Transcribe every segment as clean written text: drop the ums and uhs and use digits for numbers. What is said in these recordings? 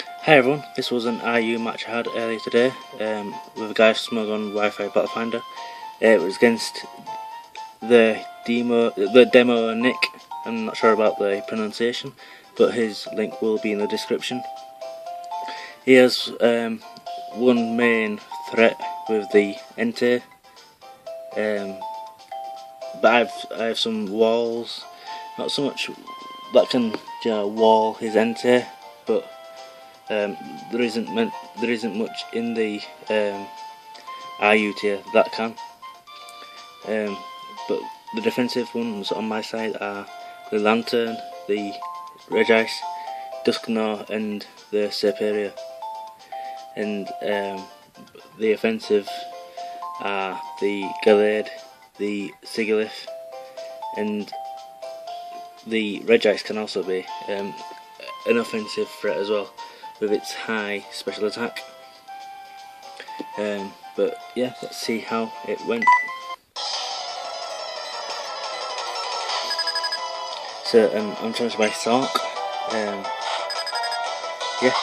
Hi everyone, this was an IU match I had earlier today with a guy smug on Wi-Fi Battlefinder. It was against the Tehdemonick. I'm not sure about the pronunciation, but his link will be in the description. He has one main threat with the ente, but I have some walls, not so much that can wall his ente, but there isn't much in the IU tier that can. But the defensive ones on my side are the Lantern, the Regice, Duskgnaw, and the Superior. And the offensive are the Gallade, the Sigilith, and the Regice can also be an offensive threat as well, with its high special attack. But yeah, let's see how it went. So I'm challenged by Sark. Yeah,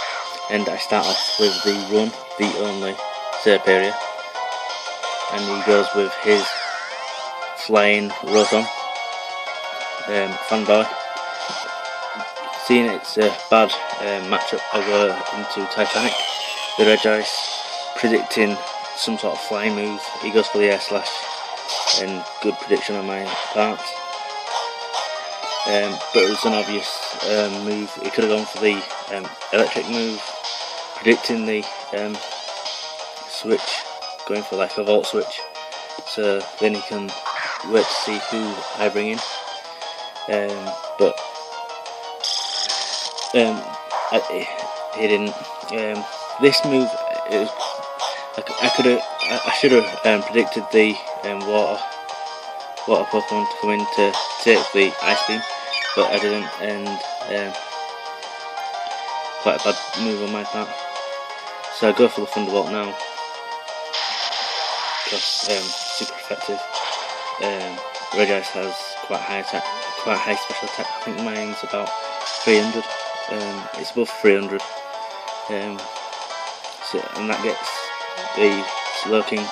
and I start off with the run, the only Superior, and he goes with his flying Rotom, Fanboy. Seeing it's a bad matchup, I go into Tehdemonick, the Regice, predicting some sort of flying move. He goes for the Air Slash, and good prediction on my part. But it was an obvious move. He could have gone for the electric move, predicting the switch, going for like a volt switch, so then he can wait to see who I bring in. But he didn't. This move, I should have predicted the water Pokemon to come in to take the Ice Beam, but I didn't, and quite a bad move on my part. So I go for the Thunderbolt now, because super effective. Regice has quite high attack, quite high special attack. I think mine's about 300. It's above 300. So, and that gets the Slowking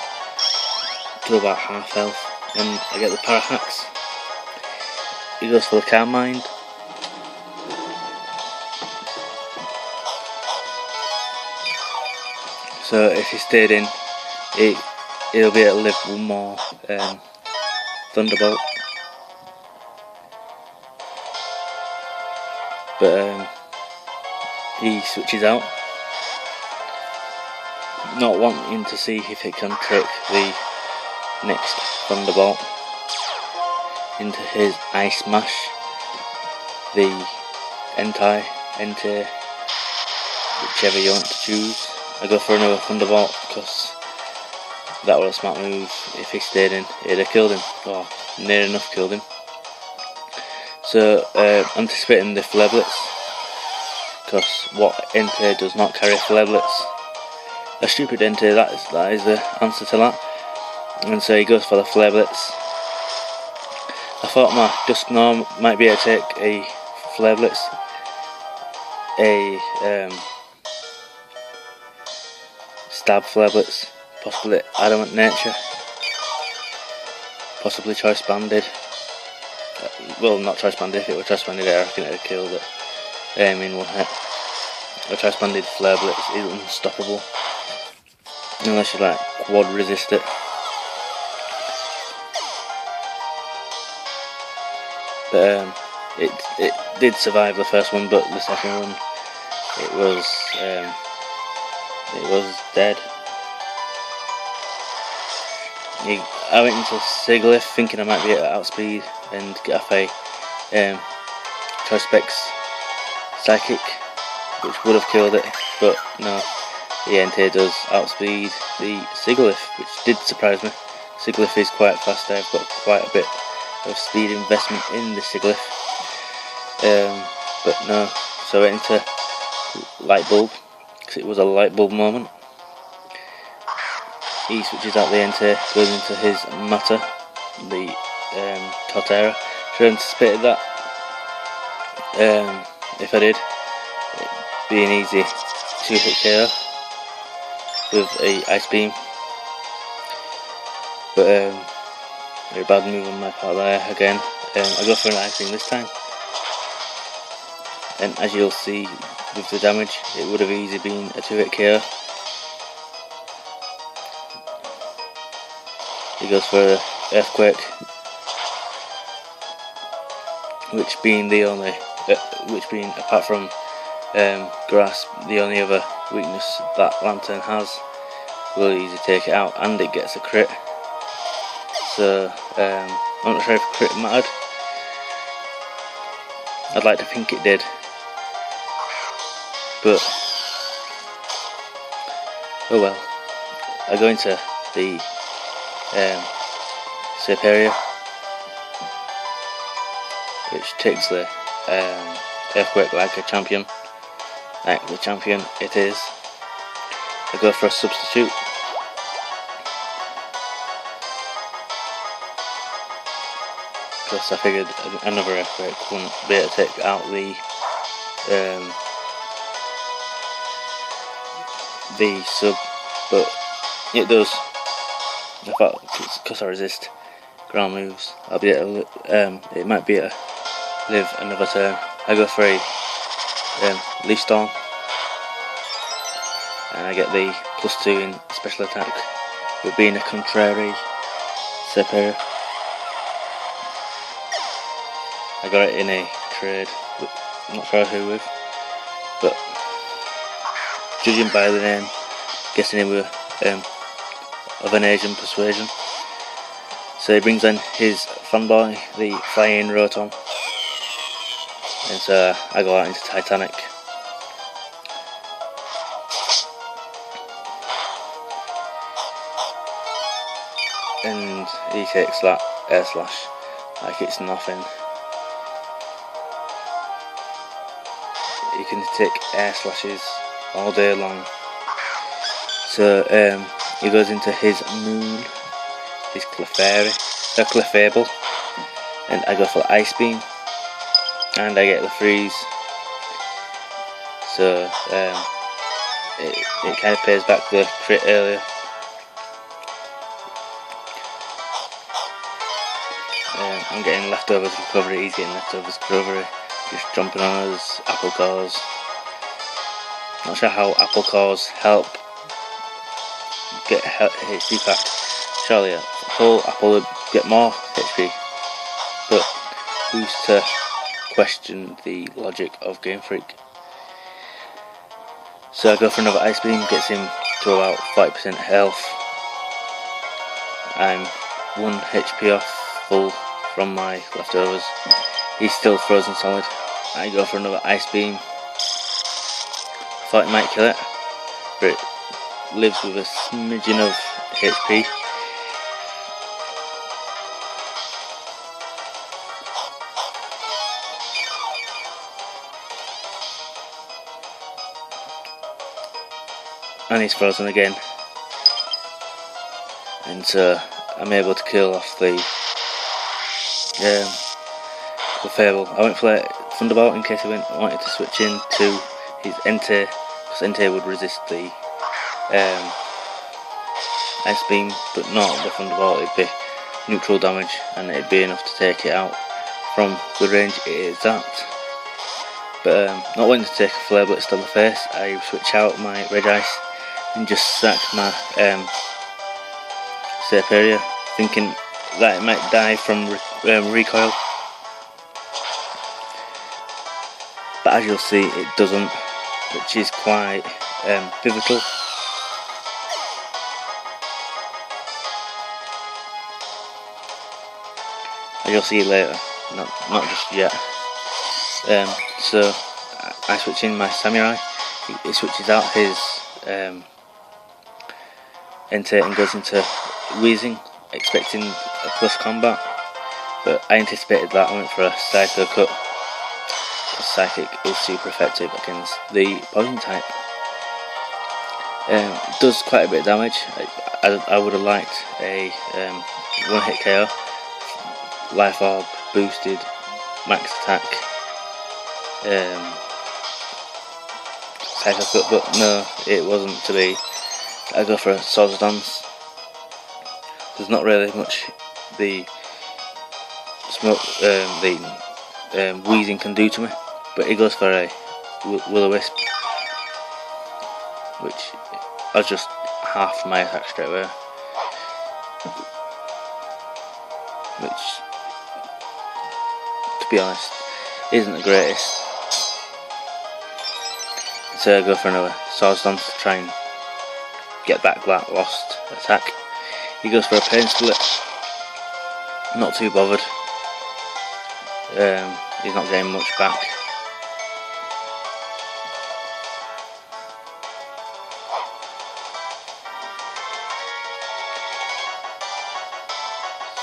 to about half health, and I get the Parahax. He goes for the Calm Mind. So if he stayed in, he'll be able to live one more Thunderbolt. But he switches out, not wanting to see if it can take the next Thunderbolt into his Ice Smash, the Entei, whichever you want to choose. I go for another Thunderbolt because that was a smart move. If he stayed in, it'd have killed him, or near enough killed him. So anticipating the Flare Blitz, because what Entei does not carry Flare Blitz? A stupid Entei, that is the answer to that. And so he goes for the Flare Blitz. I thought my Duskgnaw might be able to take a Flare Blitz, a Stab Flare Blitz, possibly Adamant Nature, possibly Choice Banded. Well, not Choice Banded. If it were Choice Banded, I reckon it would have killed it in one hit. A Choice Banded Flare Blitz is unstoppable, unless you like quad resist it. But it did survive the first one, but the second one it was dead. I went into Sigilith thinking I might be able to outspeed and get off a Choice Specs Psychic, which would have killed it, but no, the Entei does outspeed the Sigilith, which did surprise me. Sigilith is quite fast. I've got quite a bit of speed investment in the Sigilith, but no, so I went into Light Bulb, because it was a Light Bulb moment. He switches out the Entei, goes into his Matter, the Torterra. Should have anticipated that. If I did, it'd be an easy 2-hit KO with a ice beam, but very bad move on my part there again. I go for an ice beam this time, and as you'll see with the damage, it would have easily been a 2-hit KO. He goes for an earthquake, which being apart from grass, the only other weakness that Lantern has, will easily take it out, and it gets a crit. So I'm not sure if crit mattered. I'd like to think it did, but oh well. I go into the safe area, which takes the earthquake like the champion it is. I go for a substitute, because I figured another earthquake wouldn't be able to take out the sub, but it does. I thought because I resist ground moves, I'll be able to, it might be able to live another turn. I go for a Leaf Storm, and I get the +2 in special attack with being a contrary Serpera. I got it in a trade, but I'm not sure who with, but judging by the name, guessing him with of an Asian persuasion. So he brings in his fanboy, the flying Rotom, and so I go out into Titanic. And he takes that air slash like it's nothing. You can take air slashes all day long. So he goes into his moon, his Clefable, and I go for the Ice Beam, and I get the freeze. So it kind of pays back the crit earlier. I'm getting leftovers recovery, he's getting leftovers recovery, just jumping on us, apple cores. Not sure how apple cores help get HP back. Surely a whole apple would get more HP, but who's to question the logic of Game Freak? So I go for another Ice Beam, gets him to about 40% health. I'm 1 HP off full from my leftovers. He's still frozen solid. I go for another Ice Beam. Thought it might kill it, but it lives with a smidgen of HP. And he's frozen again, and so I'm able to kill off the Fable. I went for Thunderbolt in case he wanted to switch into his Entei, because Entei would resist the Ice Beam, but not the Thunderbolt. It'd be neutral damage, and it'd be enough to take it out from the range it is at. But not wanting to take a Flare Blitz to the face, I switch out my Red Ice and just sack my Serpera, thinking that it might die from recoil. But as you'll see, it doesn't, which is quite pivotal. As you'll see later, not just yet. So I switch in my Samurai. He switches out his Entei and goes into Wheezing, expecting a close combat, but I anticipated that. I went for a Psycho Cut, because Psychic is super effective against the Poison type. Does quite a bit of damage. I would have liked a 1-hit KO, Life Orb, boosted, max attack, Psycho Cut, but no, it wasn't to be. I go for a Swords Dance. There's not really much the smoke, wheezing can do to me, but he goes for a will-o-wisp, which I was just half my attack straight away, which, to be honest, isn't the greatest. So I go for another Swords Dance to try and get back that lost attack. He goes for a Pain Split. Not too bothered. He's not getting much back.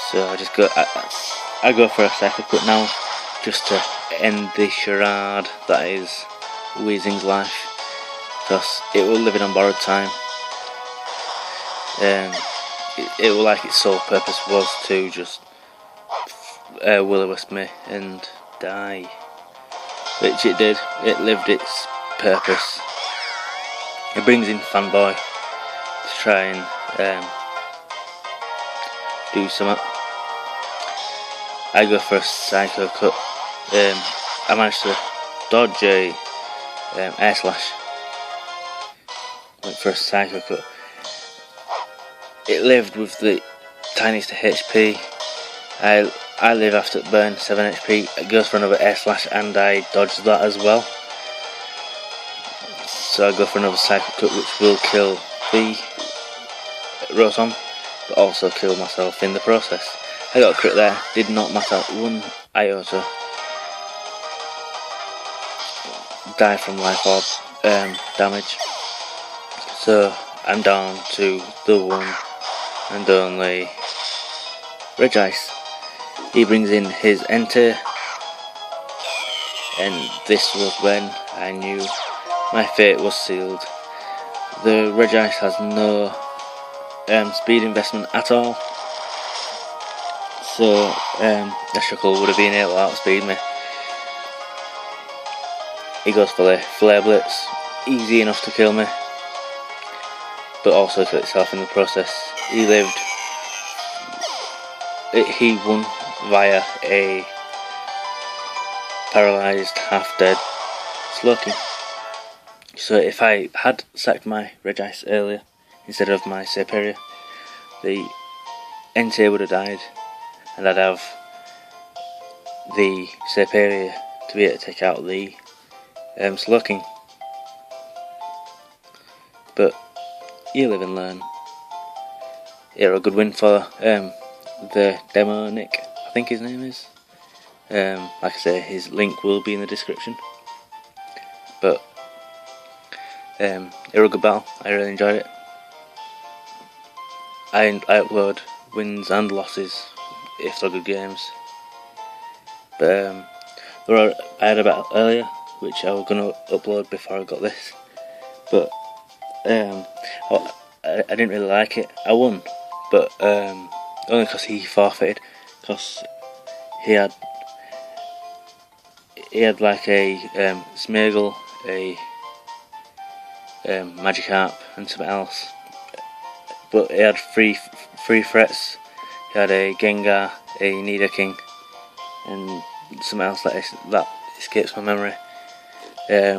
So I go for a Psycho Cut now, just to end the charade that is Weezing's life, because it will live in on borrowed time. It will, like its sole purpose was to just will-o-wisp me and die, which it did. It lived its purpose. It brings in Fanboy to try and do something. I go for a Psycho Cut. I managed to dodge a Air Slash. Went for a Psycho Cut. It lived with the tiniest HP. I live after it burned 7 HP. It goes for another Air Slash and I dodged that as well. So I go for another Psycho Cut, which will kill the Rotom, but also kill myself in the process. I got a crit there, did not matter 1 iota. Die from Life Orb damage. So I'm down to the one and only Regice. He brings in his Entei, and this was when I knew my fate was sealed. The Regice has no speed investment at all, so the Shuckle would have been able to outspeed me. He goes for the Flare Blitz, easy enough to kill me, but also kill itself in the process. He lived. He won via a paralysed, half-dead Slowking. So if I had sacked my Regice earlier instead of my Serperior, the Entei would have died, and I'd have the Serperior to be able to take out the Slowking. But you live and learn. Here, a good win for the Tehdemonick, I think his name is. Like I say, his link will be in the description. But here, a good battle. I really enjoyed it. I upload wins and losses if they're good games. But I had a battle earlier which I was going to upload before I got this. But I didn't really like it. I won, but only because he forfeited, because he had like a Smeargle, a Magikarp and something else, but he had three threats. He had a Gengar, a Nidoking, and something else that escapes my memory. I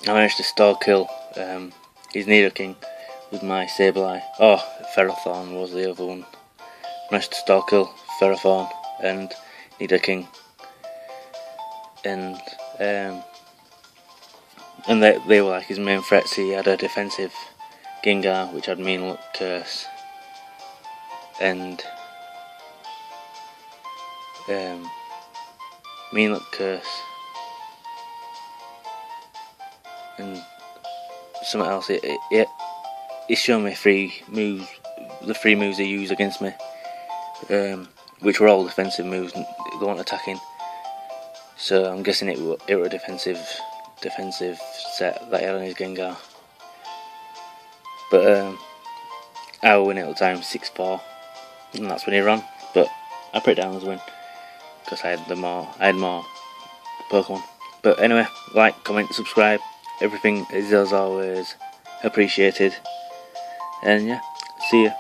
managed to stall kill his Nidoking with my Sableye. Oh, Ferrothorn was the other one. Managed to stall kill Ferrothorn and Nidoking, and they were like his main threats. He had a defensive Gengar which had Mean Look, Curse, and Mean Look, Curse, and something else. It's shown me 3 moves, the 3 moves they use against me, which were all defensive moves, they weren't attacking. So I'm guessing it were a defensive set that he had on his Gengar. But I will win it at the time, 6-4, and that's when he ran. But I put it down as a win because I had more Pokemon. But anyway, like, comment, subscribe. everything is as always appreciated. And yeah, see ya.